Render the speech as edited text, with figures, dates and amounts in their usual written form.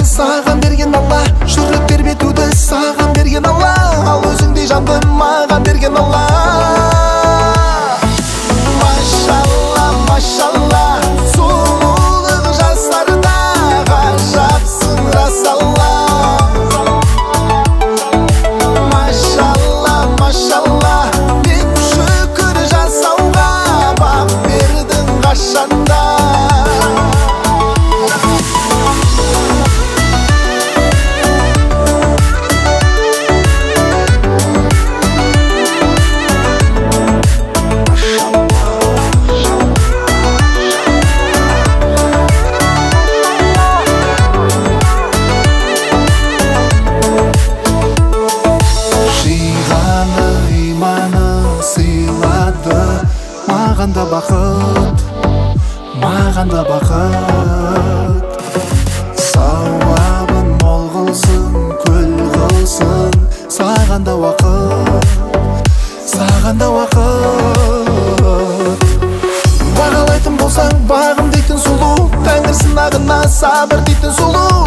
саған берген Алла, жүрек тербетуді саған берген Алла, ал өзіңдей жанды маған берген Алла. Машалла, машалла, сұлулық жастарда ғажапсың рас Алла. Машалла, машалла, мен шүкір жасауға бақ бердің қашанда. Маған да бақыт, маған да бақыт, сауабын мол қылсын, көл қылсын, саған да уақыт, саған да уақыт. Бағалайтын болсаң бағым дейтін сұлу, тәңір сынағына сабыр дейтін сұлу.